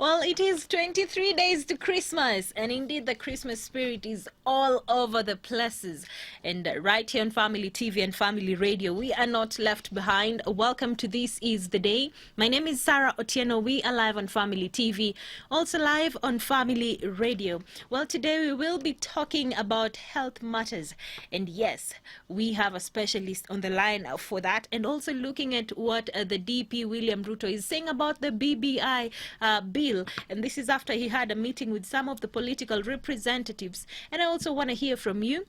Well, it is 23 days to Christmas, and indeed the Christmas spirit is all over the places. And right here on Family TV and Family Radio, we are not left behind. Welcome to This Is the Day. My name is Sarah Otieno. We are live on Family TV, also live on Family Radio. Well, today we will be talking about health matters. And yes, we have a specialist on the line for that, and also looking at what the DP William Ruto is saying about the BBI bill. And this is after he had a meeting with some of the political representatives. And I also want to hear from you.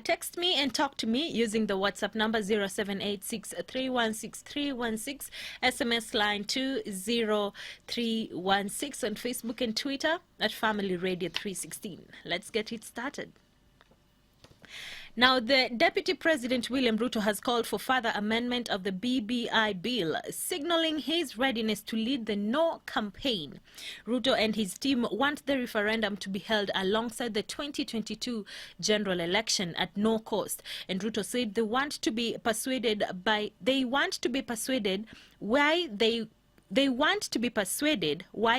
Text me and talk to me using the WhatsApp number 0786316316, SMS line 20316, on Facebook and Twitter at Family Radio 316. Let's get it started. Now, the Deputy President William Ruto has called for further amendment of the BBI bill, signaling his readiness to lead the No campaign. Ruto and his team want the referendum to be held alongside the 2022 general election at no cost. And Ruto said they want to be persuaded why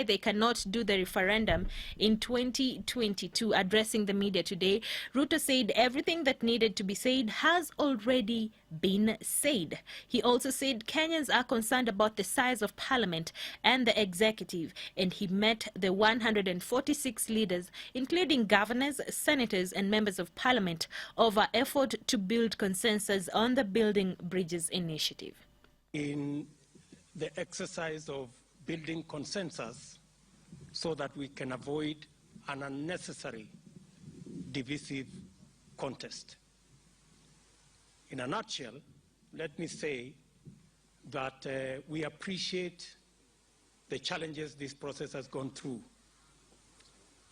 they cannot do the referendum in 2022. Addressing the media today, Ruto said everything that needed to be said has already been said. He also said Kenyans are concerned about the size of parliament and the executive, and he met the 146 leaders, including governors, senators, and members of parliament, over effort to build consensus on the Building Bridges initiative. In the exercise of building consensus so that we can avoid an unnecessary divisive contest. In a nutshell, let me say that we appreciate the challenges this process has gone through.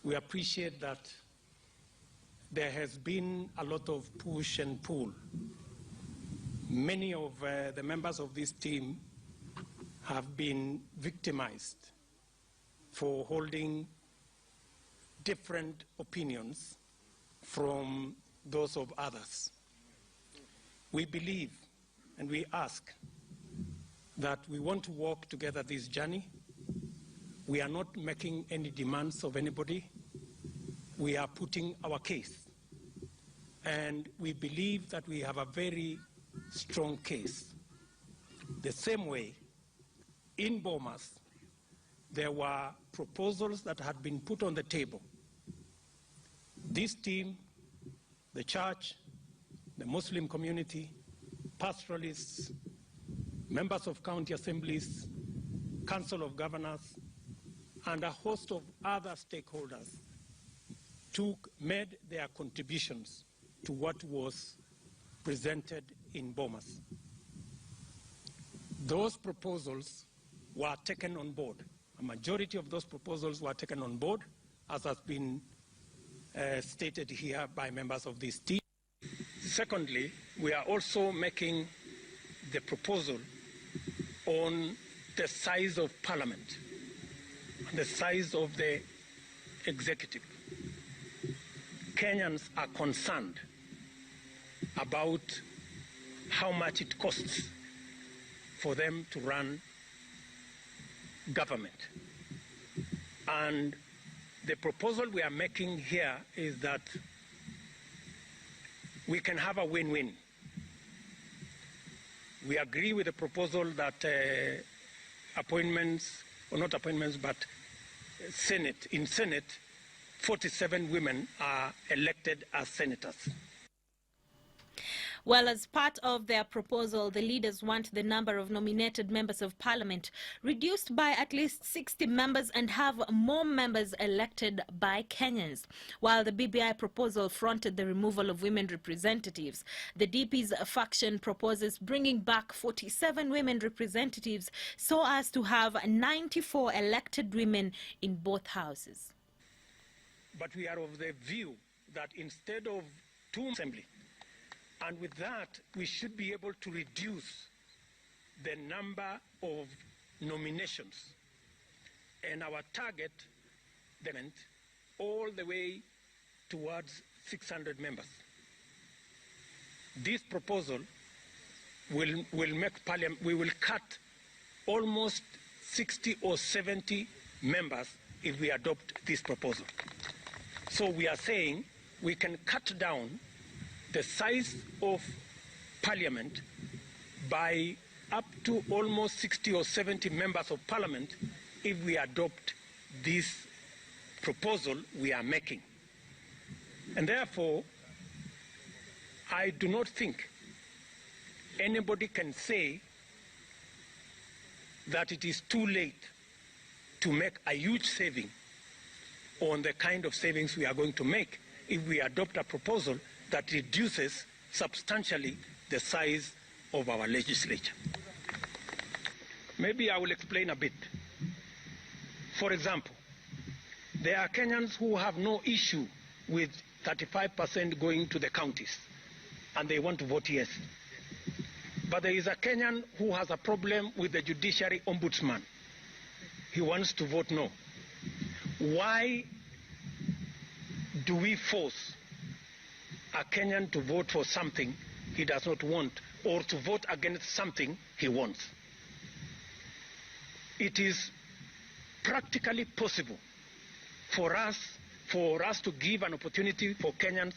We appreciate that there has been a lot of push and pull. Many of the members of this team have been victimized for holding different opinions from those of others. We believe and we ask that we want to walk together this journey. We are not making any demands of anybody. We are putting our case. And we believe that we have a very strong case. The same way, in Bomas, there were proposals that had been put on the table. This team, the church, the Muslim community, pastoralists, members of county assemblies, council of governors, and a host of other stakeholders made their contributions to what was presented in Bomas. Those proposals were taken on board. A majority of those proposals were taken on board, as has been stated here by members of this team. Secondly, we are also making the proposal on the size of parliament, the size of the executive. Kenyans are concerned about how much it costs for them to run government. And the proposal we are making here is that we can have a win-win. We agree with the proposal that appointments, or not appointments, but in Senate, 47 women are elected as senators. Well, as part of their proposal, the leaders want the number of nominated members of parliament reduced by at least 60 members and have more members elected by Kenyans. While the BBI proposal fronted the removal of women representatives, the DP's faction proposes bringing back 47 women representatives so as to have 94 elected women in both houses. But we are of the view that instead of two assembly, and with that, we should be able to reduce the number of nominations. And our target, all the way towards 600 members. This proposal will make parliament, we will cut almost 60 or 70 members if we adopt this proposal. So we are saying we can cut down the size of parliament by up to almost 60 or 70 members of parliament if we adopt this proposal we are making. And therefore, I do not think anybody can say that it is too late to make a huge saving on the kind of savings we are going to make if we adopt a proposal that reduces substantially the size of our legislature. Maybe I will explain a bit. For example, there are Kenyans who have no issue with 35% going to the counties, and they want to vote yes. But there is a Kenyan who has a problem with the judiciary ombudsman. He wants to vote no. Why do we force a Kenyan to vote for something he does not want, or to vote against something he wants? It is practically possible for us to give an opportunity for Kenyans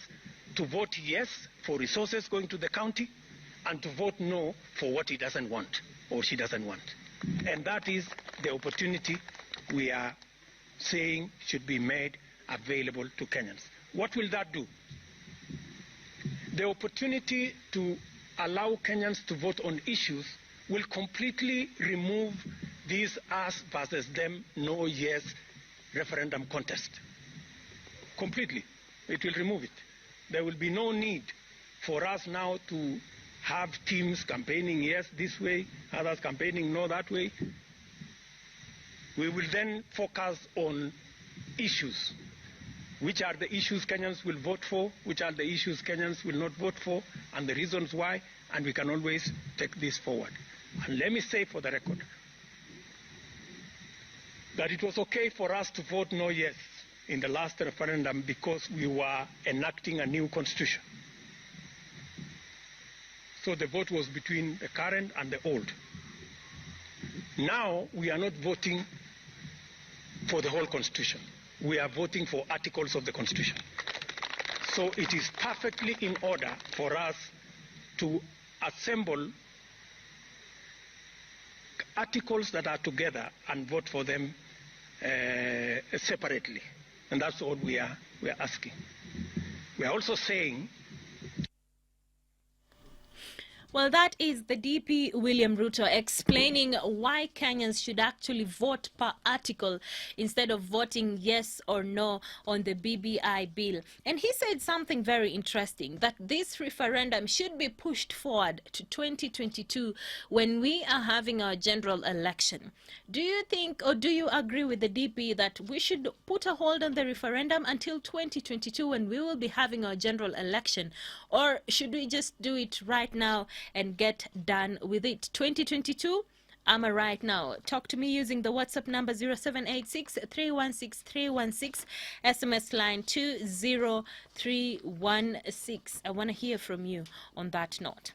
to vote yes for resources going to the county and to vote no for what he doesn't want or she doesn't want. And that is the opportunity we are saying should be made available to Kenyans. What will that do? The opportunity to allow Kenyans to vote on issues will completely remove this us versus them, no, yes referendum contest. Completely. It will remove it. There will be no need for us now to have teams campaigning yes this way, others campaigning no that way. We will then focus on issues. Which are the issues Kenyans will vote for, which are the issues Kenyans will not vote for, and the reasons why, and we can always take this forward. And let me say for the record that it was okay for us to vote no yes in the last referendum because we were enacting a new constitution. So the vote was between the current and the old. Now we are not voting for the whole constitution. We are voting for articles of the constitution. So it is perfectly in order for us to assemble articles that are together and vote for them separately. And that's all we are asking. We are also saying. Well, that is the DP William Ruto explaining why Kenyans should actually vote per article instead of voting yes or no on the BBI bill. And he said something very interesting, that this referendum should be pushed forward to 2022 when we are having our general election. Do you think, or do you agree with the DP that we should put a hold on the referendum until 2022 when we will be having our general election? Or should we just do it right now and get done with it? 2022, am I right now? Talk to me using the WhatsApp number 0786 316 316, SMS line 20316. I want to hear from you on that note.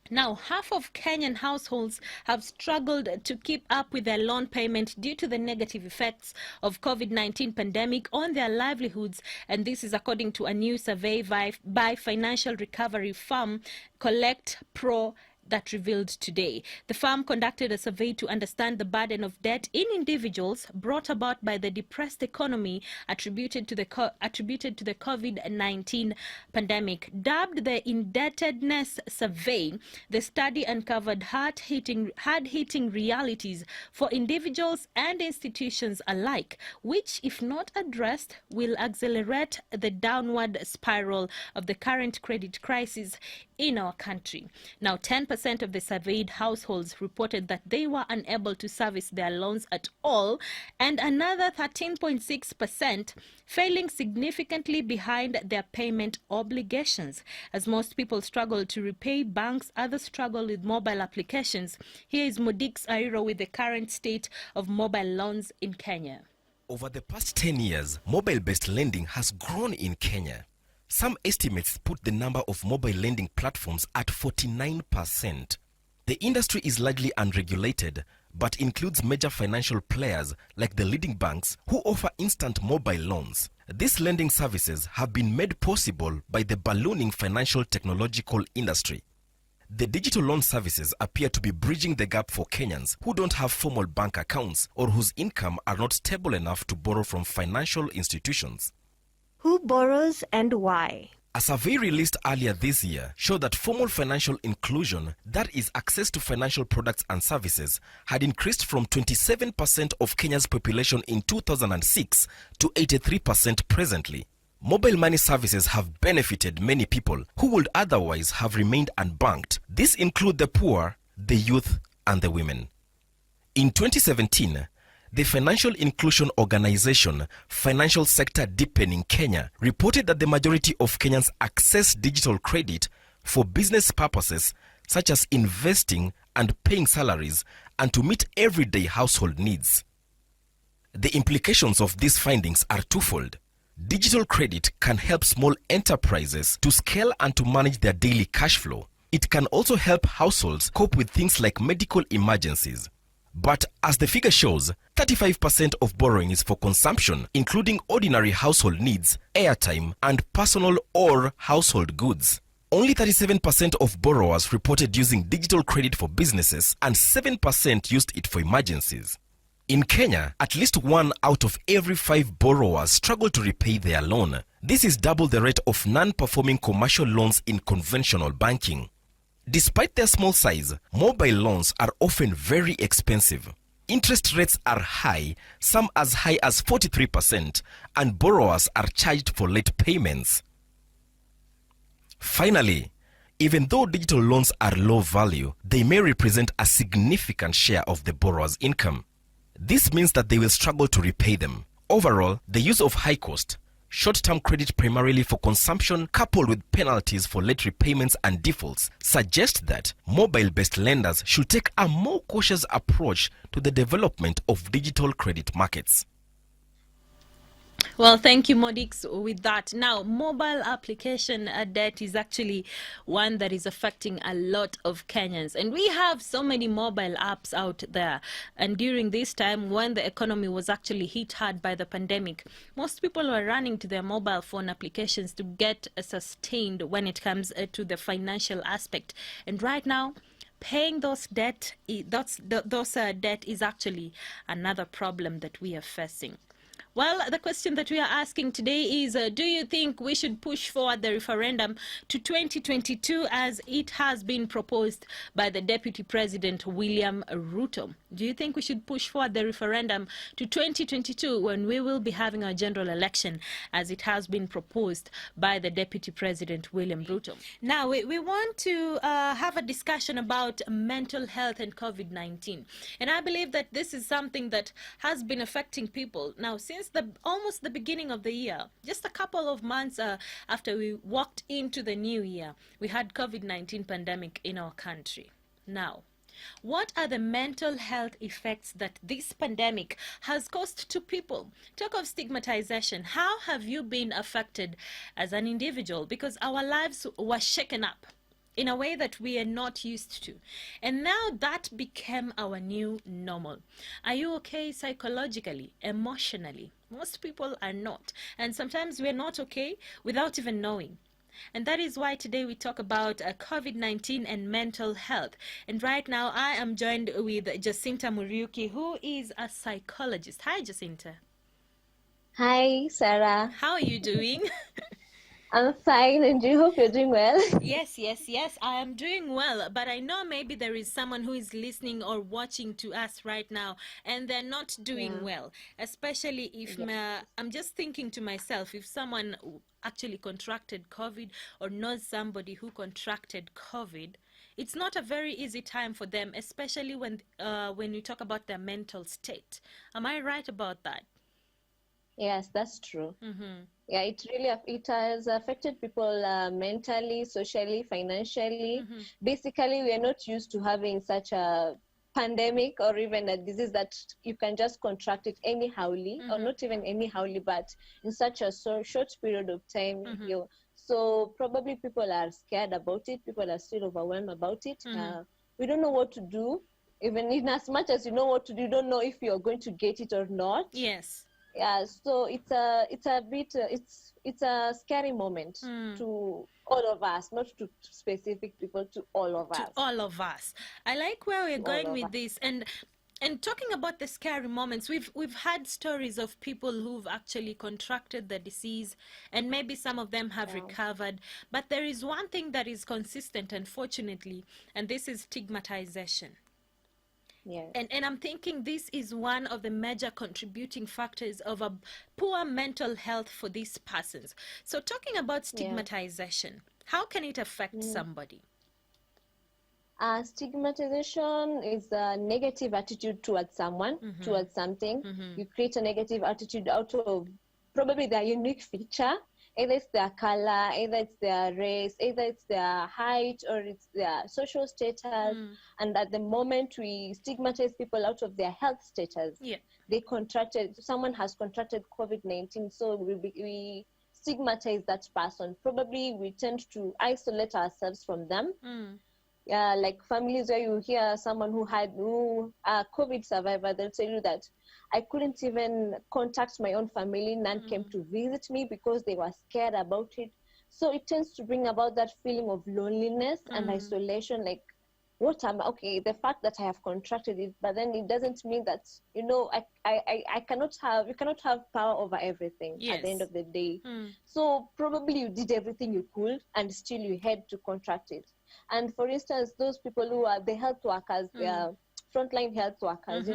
Now, half of Kenyan households have struggled to keep up with their loan payment due to the negative effects of COVID-19 pandemic on their livelihoods, and this is according to a new survey by financial recovery firm Collect Pro that revealed today. The firm conducted a survey to understand the burden of debt in individuals brought about by the depressed economy attributed to the COVID-19 pandemic. Dubbed the Indebtedness Survey, the study uncovered hard-hitting realities for individuals and institutions alike, which, if not addressed, will accelerate the downward spiral of the current credit crisis in our country. Now, 10% of the surveyed households reported that they were unable to service their loans at all, and another 13.6% failing significantly behind their payment obligations. As most people struggle to repay banks, others struggle with mobile applications. Here is Modix Airo with the current state of mobile loans in Kenya. Over the past 10 years, mobile-based lending has grown in Kenya. Some estimates put the number of mobile lending platforms at 49%. The industry is largely unregulated, but includes major financial players like the leading banks who offer instant mobile loans. These lending services have been made possible by the ballooning financial technological industry. The digital loan services appear to be bridging the gap for Kenyans who don't have formal bank accounts or whose income are not stable enough to borrow from financial institutions. Who borrows and why? A survey released earlier this year showed that formal financial inclusion, that is access to financial products and services, had increased from 27% of Kenya's population in 2006 to 83% presently. Mobile money services have benefited many people who would otherwise have remained unbanked. These include the poor, the youth, and the women. In 2017, the financial inclusion organization Financial Sector Deepening Kenya reported that the majority of Kenyans access digital credit for business purposes such as investing and paying salaries and to meet everyday household needs. The implications of these findings are twofold. Digital credit can help small enterprises to scale and to manage their daily cash flow. It can also help households cope with things like medical emergencies. But as the figure shows, 35% of borrowing is for consumption, including ordinary household needs, airtime, and personal or household goods. Only 37% of borrowers reported using digital credit for businesses, and 7% used it for emergencies. In Kenya, at least 1 out of every 5 borrowers struggle to repay their loan. This is double the rate of non-performing commercial loans in conventional banking. Despite their small size, mobile loans are often very expensive. Interest rates are high, some as high as 43%, and borrowers are charged for late payments. Finally, even though digital loans are low value, they may represent a significant share of the borrower's income. This means that they will struggle to repay them. Overall, the use of high-cost, short-term credit primarily for consumption coupled with penalties for late repayments and defaults suggest that mobile-based lenders should take a more cautious approach to the development of digital credit markets. Well, thank you, Modix, with that. Now, mobile application debt is actually one that is affecting a lot of Kenyans. And we have so many mobile apps out there. And during this time, when the economy was actually hit hard by the pandemic, most people were running to their mobile phone applications to get sustained when it comes to the financial aspect. And right now, paying those debt is actually another problem that we are facing. Well, the question that we are asking today is, do you think we should push forward the referendum to 2022 as it has been proposed by the Deputy President William Ruto? Do you think we should push forward the referendum to 2022 when we will be having our general election as it has been proposed by the Deputy President William Ruto? Now, we want to have a discussion about mental health and COVID-19. And I believe that this is something that has been affecting people now since almost the beginning of the year. Just a couple of months after we walked into the new year, we had COVID-19 pandemic in our country. Now, what are the mental health effects that this pandemic has caused to people? Talk of stigmatization. How have you been affected as an individual? Because our lives were shaken up in a way that we are not used to. And now that became our new normal. Are you okay psychologically, emotionally? Most people are not. And sometimes we're not okay without even knowing. And that is why today we talk about COVID-19 and mental health. And right now I am joined with Jacinta Muriuki, who is a psychologist. Hi, Jacinta. Hi, Sarah. How are you doing? I'm fine, and you hope you're doing well. Yes, I am doing well, but I know maybe there is someone who is listening or watching to us right now and they're not doing well, especially if I'm just thinking to myself, if someone actually contracted COVID or knows somebody who contracted COVID, it's not a very easy time for them, especially when you talk about their mental state. Am I right about that? Yes, that's true. Yeah, it has affected people mentally, socially, financially. Basically, we are not used to having such a pandemic or even a disease that you can just contract it anyhowly, or not even anyhowly, but in such a short period of time. So probably people are scared about it. People are still overwhelmed about it. We don't know what to do. even in as much as you know what to do, you don't know if you're going to get it or not. Yes. Yeah, so it's a bit it's a scary moment to all of us, not to specific people, to all of To us. all of us. I like where we're To all going of with us. this, and talking about the scary moments, we've had stories of people who've actually contracted the disease, and maybe some of them have recovered. But there is one thing that is consistent, unfortunately, and this is stigmatization. Yes. And I'm thinking this is one of the major contributing factors of a poor mental health for these persons. So talking about stigmatization, how can it affect somebody? Stigmatization is a negative attitude towards someone, towards something. You create a negative attitude out of probably their unique feature. Either it's their color, either it's their race, either it's their height, or it's their social status. And at the moment we stigmatize people out of their health status. Someone has contracted COVID-19, so we stigmatize that person. Probably we tend to isolate ourselves from them. Like families where you hear someone who a COVID survivor, they'll tell you that I couldn't even contact my own family. None came to visit me because they were scared about it. So it tends to bring about that feeling of loneliness and isolation. Like, the fact that I have contracted it, but then it doesn't mean that, I cannot have, you cannot have power over everything at the end of the day. So probably you did everything you could and still you had to contract it. And for instance, those people who are the health workers, frontline health workers,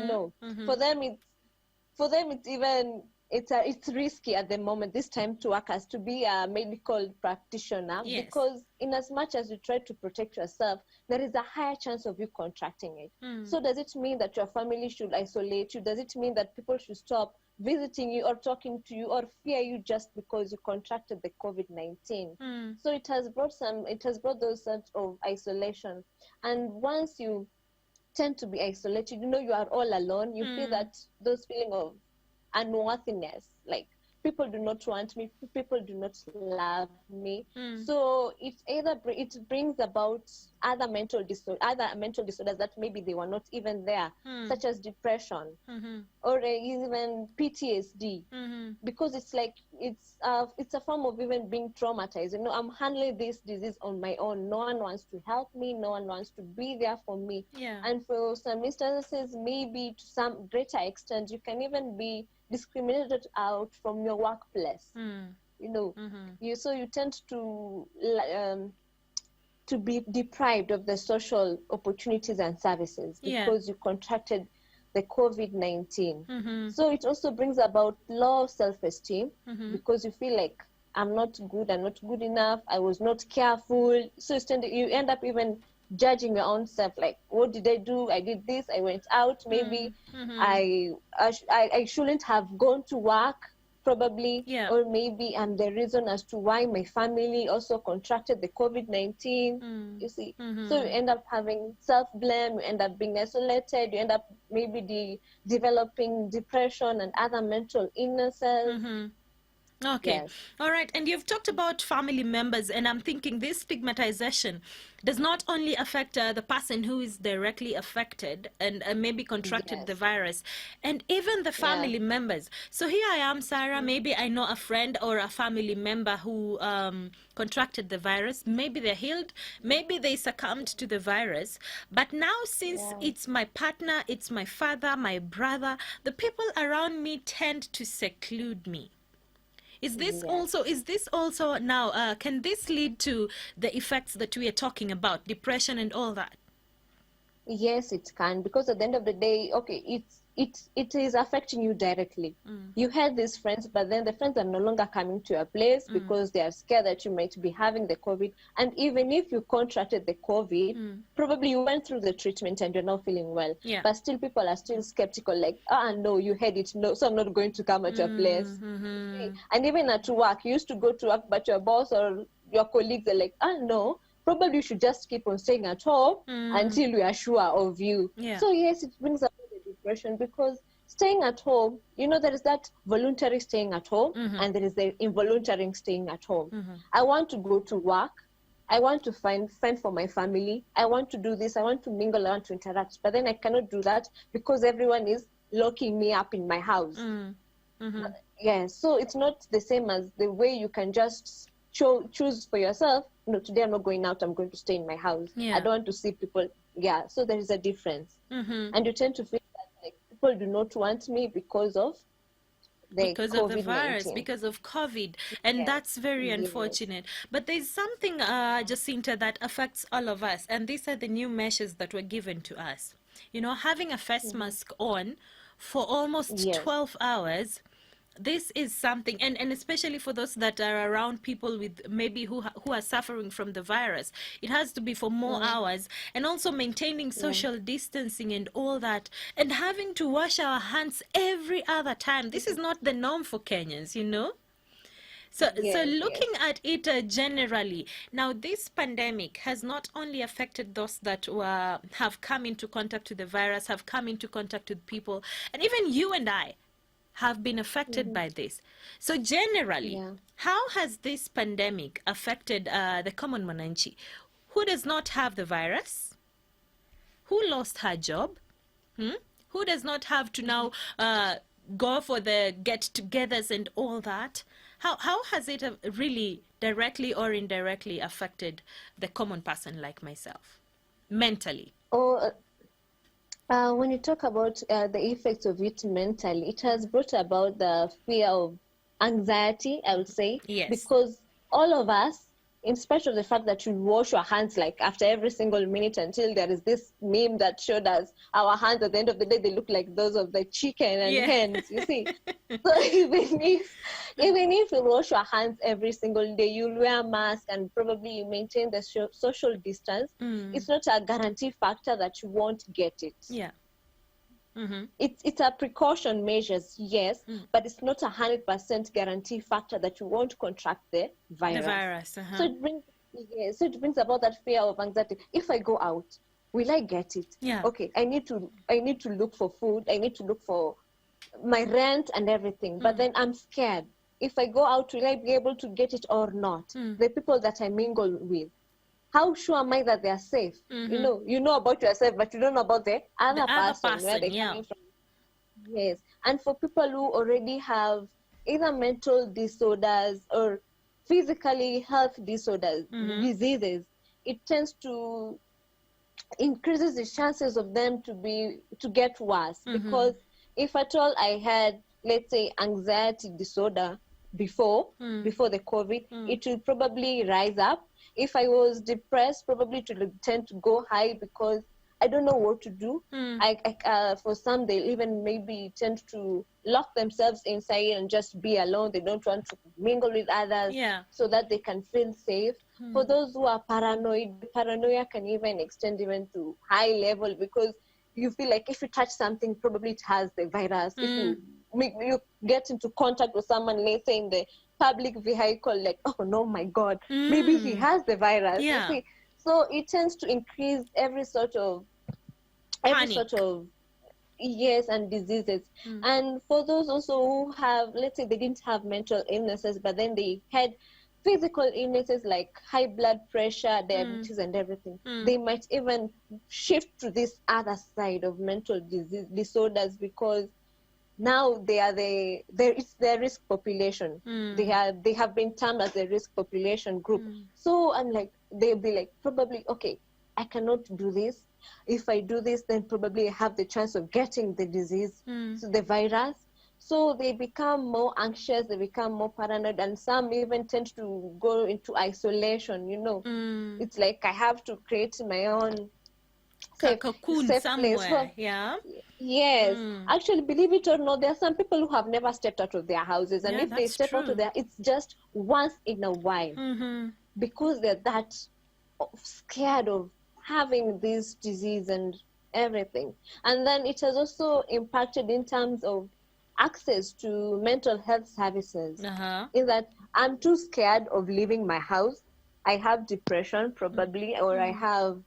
for them it's even it's risky at the moment this time to work as to be a medical practitioner, because in as much as you try to protect yourself, there is a higher chance of you contracting it. So does it mean that your family should isolate you? Does it mean that people should stop visiting you or talking to you or fear you just because you contracted the COVID-19? So it has brought those sorts of isolation. And once you tend to be isolated, you are all alone, you feel that those feeling of unworthiness, like people do not want me, people do not love me. So it brings about other mental disorders that maybe they were not even there, such as depression or even PTSD, because it's like it's a form of even being traumatized. I'm handling this disease on my own. No one wants to help me. No one wants to be there for me. And for some instances, maybe to some greater extent, you can even be discriminated out from your workplace. So you tend to be deprived of the social opportunities and services because you contracted the COVID-19. So it also brings about low self-esteem, because you feel like I'm not good enough, I was not careful. So you end up even judging your own self, like, what did I do? I did this, I went out, maybe I shouldn't have gone to work, probably, or maybe I'm the reason as to why my family also contracted the COVID-19. You see, so you end up having self-blame, you end up being isolated, you end up maybe developing depression and other mental illnesses. Okay. All right. And you've talked about family members, and I'm thinking this stigmatization does not only affect the person who is directly affected and maybe contracted the virus, and even the family members. So here I am, Sarah, maybe I know a friend or a family member who contracted the virus. Maybe they're healed, maybe they succumbed to the virus. But now, since it's my partner, it's my father, my brother, the people around me tend to seclude me. Is this also now, can this lead to the effects that we are talking about, depression and all that? Yes, it can, because at the end of the day, it is affecting you directly. You had these friends, but then the friends are no longer coming to your place because they are scared that you might be having the COVID. And even if you contracted the COVID, probably you went through the treatment and you're not feeling well. But still, people are still skeptical, like, no, you had it, no, so I'm not going to come at your place. And even at work, you used to go to work, but your boss or your colleagues are like, no, probably you should just keep on staying at home until we are sure of you. So yes, it brings about the depression, because staying at home, there is that voluntary staying at home and there is the involuntary staying at home. I want to go to work. I want to find for my family. I want to do this. I want to mingle. I want to interact. But then I cannot do that because everyone is locking me up in my house. Yeah, so it's not the same as the way you can just choose for yourself. No, today I'm not going out. I'm going to stay in my house. Yeah. I don't want to see people. Yeah, so there is a difference. And you tend to feel that like people do not want me because of because of the virus, COVID-19. because of COVID, and Yes. that's very Yes. unfortunate. But there's something, Jacinta, that affects all of us, and these are the new measures that were given to us. Having a face mask on for almost 12 hours. This is something, and especially for those that are around people with maybe who are suffering from the virus, it has to be for more hours, and also maintaining social distancing and all that, and having to wash our hands every other time. This is not the norm for Kenyans, So, looking at it generally, now this pandemic has not only affected those that have come into contact with the virus, have come into contact with people, and even you and I have been affected by this. So generally, how has this pandemic affected the common mwananchi who does not have the virus, who lost her job, who does not have to now go for the get-togethers and all that? How has it really directly or indirectly affected the common person like myself, mentally? When you talk about the effects of it mentally, it has brought about the fear of anxiety, I would say. Yes. Because all of us, in spite of the fact that you wash your hands like after every single minute, until there is this meme that showed us our hands at the end of the day, they look like those of the chicken and hens, you see. So even if you wash your hands every single day, you'll wear a mask and probably you maintain the social distance, it's not a guarantee factor that you won't get it. Yeah. It's a precaution measures, yes, but it's not 100% guarantee factor that you won't contract the virus. So it brings about that fear of anxiety. If I go out, will I get it? Yeah. Okay, I need to look for food. I need to look for my rent and everything. But then I'm scared. If I go out, will I be able to get it or not? The people that I mingle with, how sure am I that they are safe? You know about yourself, but you don't know about the other person, where they're coming from. Yes. And for people who already have either mental disorders or physically health disorders, diseases, it tends to increases the chances of them to get worse. Because if at all I had, let's say, anxiety disorder before the COVID, it will probably rise up. If I was depressed, probably it will tend to go high because I don't know what to do. For some, they'll even maybe tend to lock themselves inside and just be alone. They don't want to mingle with others so that they can feel safe. For those who are paranoid, paranoia can even extend even to high level because you feel like if you touch something, probably it has the virus. If you get into contact with someone, let's say in the public vehicle, like, oh no, my God, maybe he has the virus. Yeah. You see? So it tends to increase every sort of yes, and diseases. And for those also who have, let's say they didn't have mental illnesses, but then they had physical illnesses like high blood pressure, diabetes, and everything, they might even shift to this other side of mental disorders because now it's their risk population. They have been termed as a risk population group. So I'm like, they'll be like, probably, okay, I cannot do this. If I do this, then probably I have the chance of getting the disease, so the virus. So they become more anxious, they become more paranoid, and some even tend to go into isolation, It's like I have to create my own cocoon safe somewhere, place. Yes. Actually, believe it or not, there are some people who have never stepped out of their houses, and if they step out of there, it's just once in a while, because they're that scared of having this disease and everything. And then it has also impacted in terms of access to mental health services. In that I'm too scared of leaving my house. I have depression probably, or I have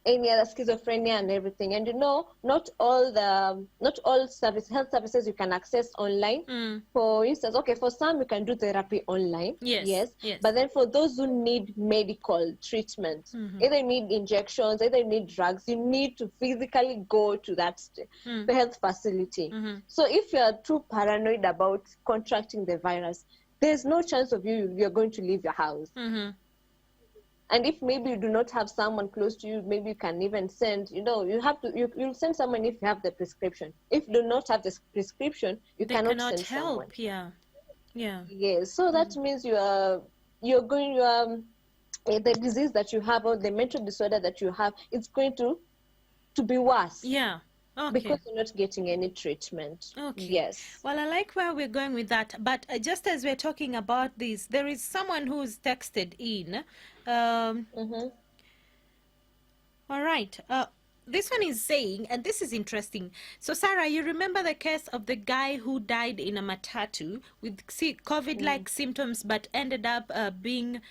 any other schizophrenia and everything. And not all health services you can access online. For instance, okay, for some you can do therapy online. Yes. But then for those who need medical treatment, either you need injections, either you need drugs, you need to physically go to that the health facility. So if you are too paranoid about contracting the virus, there's no chance of you're going to leave your house. And if maybe you do not have someone close to you, maybe you can even send, you'll send someone if you have the prescription. If you do not have the prescription, they cannot send help. someone. Yeah. Yes. So that means the disease that you have or the mental disorder that you have, it's going to be worse. Yeah. Okay. Because you're not getting any treatment. Okay. Yes. Well, I like where we're going with that. But just as we're talking about this, there is someone who's texted in. All right. This one is saying, and this is interesting. So, Sarah, you remember the case of the guy who died in a matatu with COVID-like symptoms, but ended up being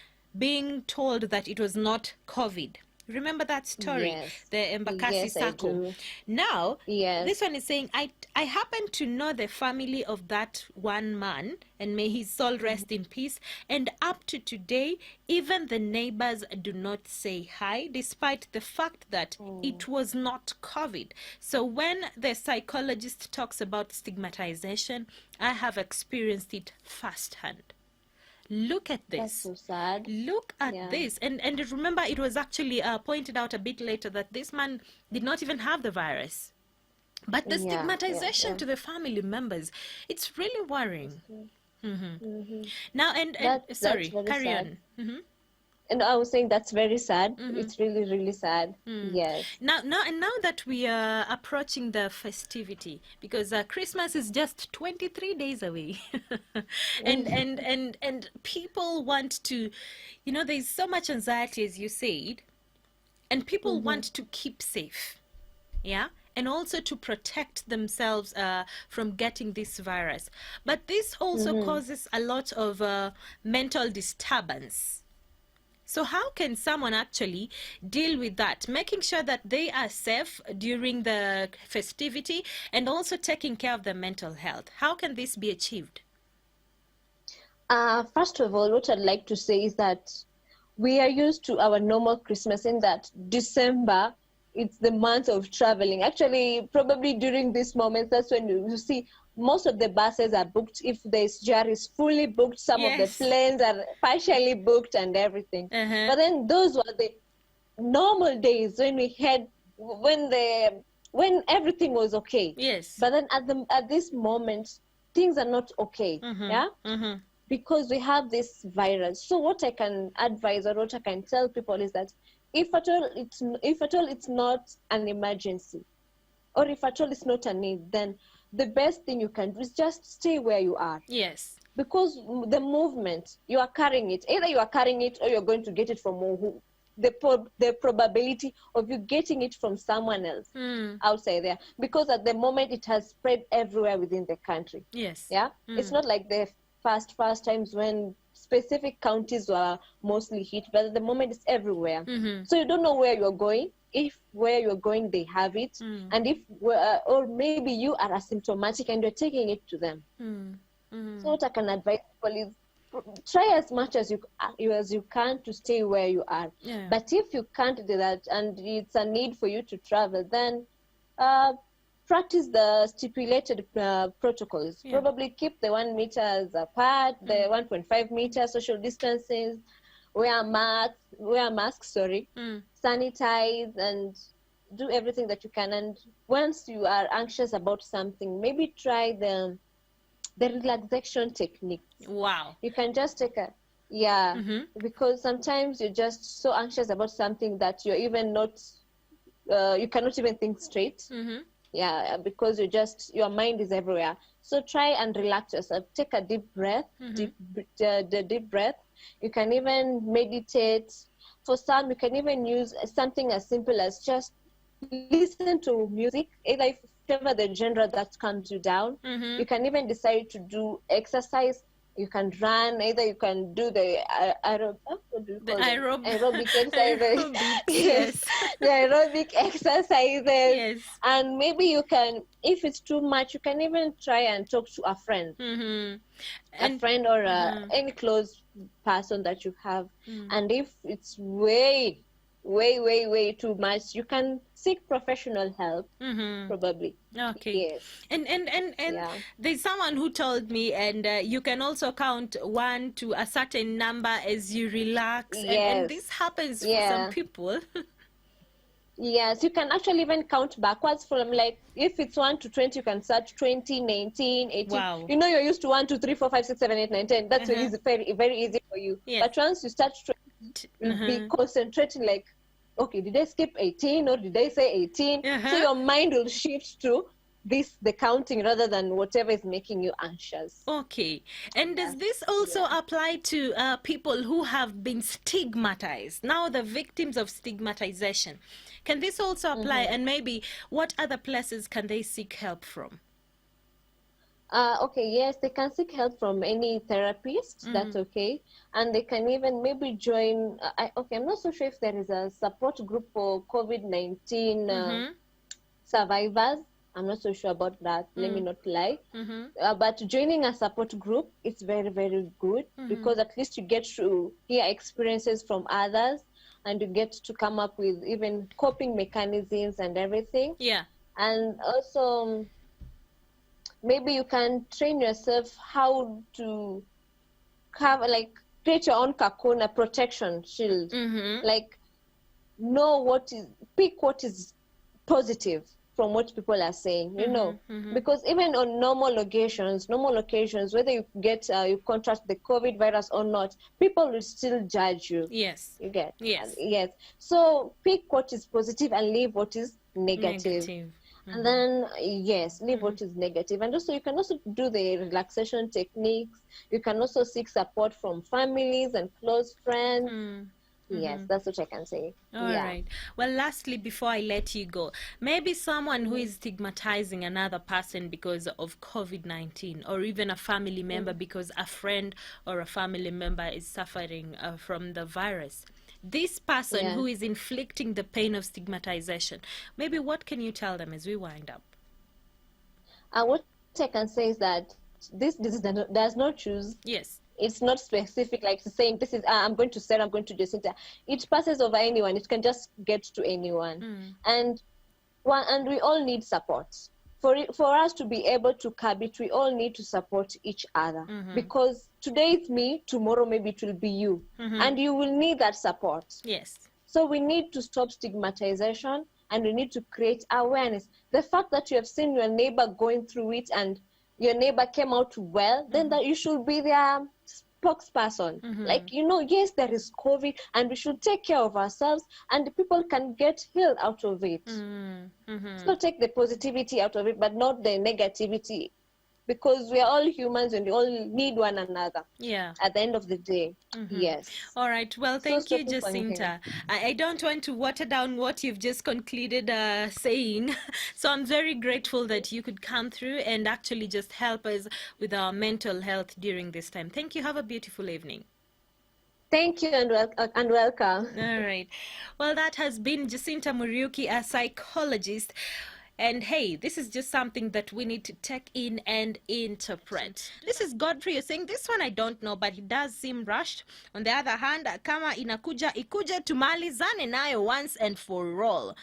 told that it was not COVID. Remember that story? Yes. The Embakasi Sacco. Now, this one is saying, I happen to know the family of that one man, and may his soul rest in peace. And up to today, even the neighbors do not say hi, despite the fact that it was not COVID. So when the psychologist talks about stigmatization, I have experienced it firsthand. Look at this. That's so sad. Look at this. And remember, it was actually pointed out a bit later that this man did not even have the virus. But the stigmatization to the family members, it's really worrying. Now, sorry, carry on. And I was saying that's very sad. It's really, really sad. Yes. Now that we are approaching the festivity, because Christmas is just 23 days away, and people want to, there's so much anxiety, as you said, and people want to keep safe, and also to protect themselves from getting this virus. But this also causes a lot of mental disturbance. So how can someone actually deal with that, making sure that they are safe during the festivity and also taking care of their mental health? How can this be achieved? First of all, what I'd like to say is that we are used to our normal Christmas in that December, it's the month of traveling. Actually, probably during this moment, that's when you see most of the buses are booked. If the SGR is fully booked, some of the planes are partially booked and everything. But then those were the normal days when we had, when everything was okay. Yes. But then at this moment, things are not okay. Because we have this virus. So what I can advise or what I can tell people is that if at all it's not an emergency, or if at all it's not a need, then the best thing you can do is just stay where you are. Yes. Because the movement, you are carrying it. Either you are carrying it or you're going to get it from the probability of you getting it from someone else outside there. Because at the moment it has spread everywhere within the country. Yes. Yeah. It's not like the first times when specific counties were mostly hit, but at the moment it's everywhere. So you don't know where you're going. If where you're going they have it, and if or maybe you are asymptomatic and you're taking it to them. So what I can advise people is try as much as you can to stay where you are. But if you can't do that and it's a need for you to travel, then practice the stipulated protocols. Probably keep the 1 meters apart, the 1.5 meters social distances, wear masks, sanitize, and do everything that you can. And once you are anxious about something, maybe try the relaxation technique. Wow. You can just take because sometimes you're just so anxious about something that you're even not, you cannot even think straight. Because your mind is everywhere. So try and relax yourself. Take a deep breath, deep breath. You can even meditate. For some, you can even use something as simple as just listen to music, either whatever the genre that calms you down. You can even decide to do exercise. You can run. Either you can do the what do you The call them? Aerobic exercises. aerobics, Yes, yes. the aerobic exercises. Yes. And maybe you can, if it's too much, you can even try and talk to a friend, Mm-hmm. a And friend or uh-huh. any close person that you have. Mm. And if it's way too much, you can seek professional help, Mm-hmm. probably. Okay. Yes. And Yeah. there's someone who told me, and you can also count one to a certain number as you relax, and this Yes. happens for some Yeah. people. Yes, you can actually even count backwards from, like, if it's 1 to 20, you can start 20, 19, 18. Wow. You know, you're used to 1, 2, 3, 4, 5, 6, 7, 8, 9, 10. That's Uh-huh. very, very easy for you. Yes. But once you start 20, you'll be Uh-huh. concentrating, like, okay, did I skip 18 or did I say 18? So Uh-huh. your mind will shift to the counting rather than whatever is making you anxious. Okay. And Yeah. does this also Yeah. apply to people who have been stigmatized? Now, the victims of stigmatization. Can this also apply? Mm-hmm. And maybe what other places can they seek help from? Okay, yes, they can seek help from any therapist. That's okay, and they can even maybe join. Okay, I'm not so sure if there is a support group for COVID-19 Mm-hmm. survivors. I'm not so sure about that. Let me not lie. Mm-hmm. But joining a support group, it's very good, because at least you get to hear experiences from others, and you get to come up with even coping mechanisms and everything. Yeah. And also, maybe you can train yourself how to have, like, create your own cocoon, a protection shield. Mm-hmm. Like, pick what is positive from what people are saying, because even on normal occasions, whether you contract the COVID virus or not, people will still judge you. Yes. You get? Yes. Yes. So pick what is positive and leave what is negative. Negative. And then, yes, leave what is negative. And also, you can also do the relaxation techniques. You can also seek support from families and close friends. Yes, that's what I can say. All right. Well, lastly, before I let you go, maybe someone who is stigmatizing another person because of COVID-19, or even a family member because a friend or a family member is suffering from the virus. This person who is inflicting the pain of stigmatization, maybe what can you tell them as we wind up? What I can say is that this disease does not choose. Yes. It's not specific, like saying this is, I'm going to Sarah, I'm going to Jacinta. It passes over anyone. It can just get to anyone. And we all need support. For us to be able to curb it, we all need to support each other. Because today it's me, tomorrow maybe it will be you. And you will need that support. Yes. So we need to stop stigmatization, and we need to create awareness. The fact that you have seen your neighbor going through it and your neighbor came out well, then that you should be their spokesperson. Like, yes, there is COVID, and we should take care of ourselves, and the people can get healed out of it. So take the positivity out of it, but not the negativity, because we are all humans and we all need one another. Yeah. At the end of the day. Yes. All right. Well, thank you, Jacinta. I don't want to water down what you've just concluded saying. So I'm very grateful that you could come through and actually just help us with our mental health during this time. Thank you. Have a beautiful evening. Thank you, and welcome. All right. Well, that has been Jacinta Muriuki, a psychologist. And hey, this is just something that we need to take in and interpret. This is Godfrey. You're saying this one I don't know, but it does seem rushed. On the other hand, kama inakuja ikuje tumalizane nayo once and for all.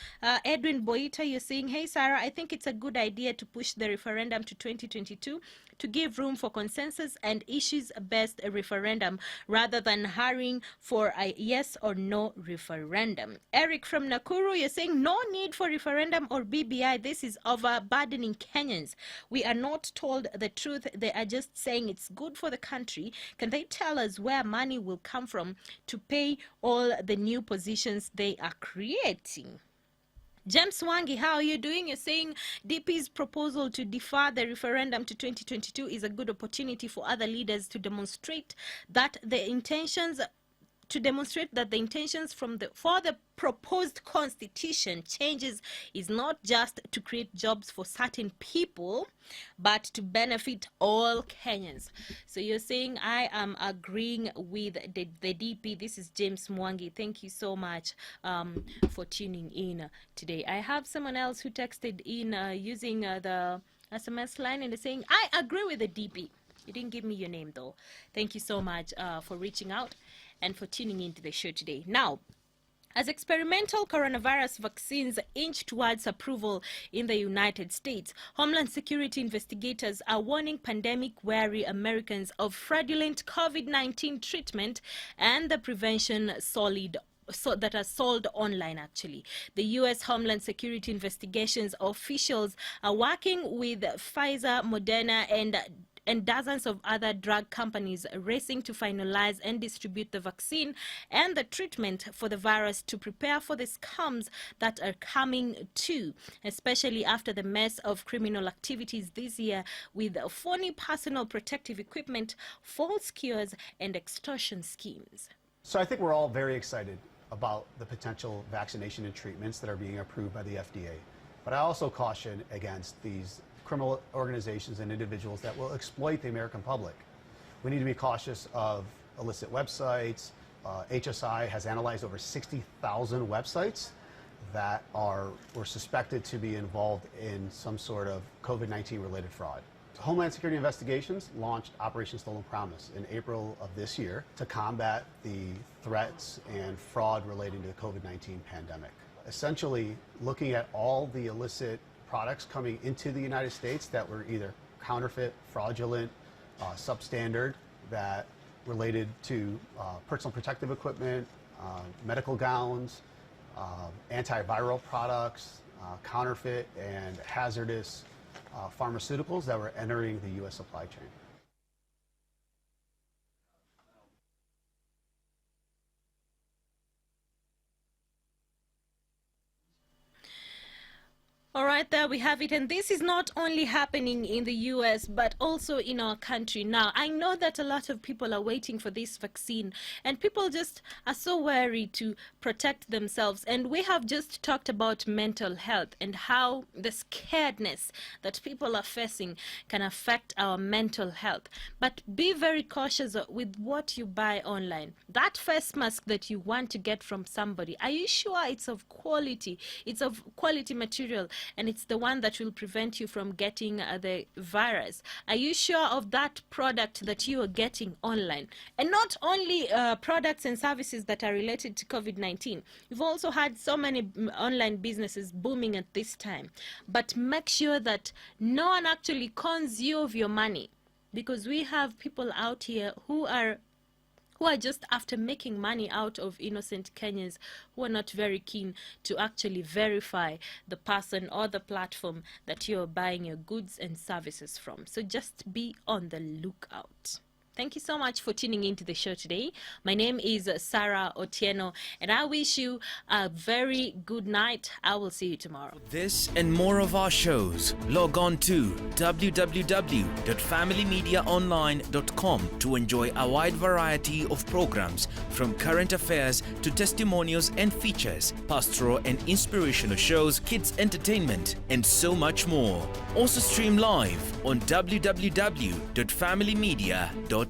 Edwin Boita, you're saying, hey Sarah, I think it's a good idea to push the referendum to 2022 to give room for consensus and issues-based referendum rather than hurrying for a yes or no referendum. Eric from Nakuru, you're saying no need for referendum or BBI. This is overburdening Kenyans. We are not told the truth. They are just saying it's good for the country. Can they tell us where money will come from to pay all the new positions they are creating? James Wangi, how are you doing? You're saying DP's proposal to defer the referendum to 2022 is a good opportunity for other leaders to demonstrate that the intentions to demonstrate that the intentions for the proposed constitution changes is not just to create jobs for certain people, but to benefit all Kenyans. So you're saying I am agreeing with the DP. This is James Mwangi. Thank you so much for tuning in today. I have someone else who texted in using the SMS line and is saying, I agree with the DP. You didn't give me your name though. Thank you so much for reaching out and for tuning into the show today. Now, as experimental coronavirus vaccines inch towards approval in the United States, Homeland Security investigators are warning pandemic-wary Americans of fraudulent COVID-19 treatment and the prevention that are sold online, actually. The U.S. Homeland Security investigations officials are working with Pfizer, Moderna, and dozens of other drug companies racing to finalize and distribute the vaccine and the treatment for the virus to prepare for the scams that are coming too, especially after the mess of criminal activities this year with phony personal protective equipment, false cures, and extortion schemes. So I think we're all very excited about the potential vaccination and treatments that are being approved by the FDA. But I also caution against these criminal organizations and individuals that will exploit the American public. We need to be cautious of illicit websites. HSI has analyzed over 60,000 websites that were suspected to be involved in some sort of COVID-19 related fraud. Homeland Security Investigations launched Operation Stolen Promise in April of this year to combat the threats and fraud relating to the COVID-19 pandemic. Essentially, looking at all the illicit products coming into the United States that were either counterfeit, fraudulent, substandard, that related to personal protective equipment, medical gowns, antiviral products, counterfeit and hazardous pharmaceuticals that were entering the U.S. supply chain. All right, there we have it. And this is not only happening in the US, but also in our country. Now, I know that a lot of people are waiting for this vaccine, and people just are so worried to protect themselves. And we have just talked about mental health and how the scaredness that people are facing can affect our mental health. But be very cautious with what you buy online. That face mask that you want to get from somebody, are you sure it's of quality? It's of quality material, and it's the one that will prevent you from getting the virus. Are you sure of that product that you are getting online? And not only products and services that are related to COVID-19. You've also had so many online businesses booming at this time. But make sure that no one actually cons you of your money, because we have people out here who are just after making money out of innocent Kenyans who are not very keen to actually verify the person or the platform that you're buying your goods and services from. So just be on the lookout. Thank you so much for tuning into the show today. My name is Sarah Otieno, and I wish you a very good night. I will see you tomorrow. This and more of our shows, log on to www.familymediaonline.com to enjoy a wide variety of programs, from current affairs to testimonials and features, pastoral and inspirational shows, kids entertainment, and so much more. Also stream live on www.familymedia.tv.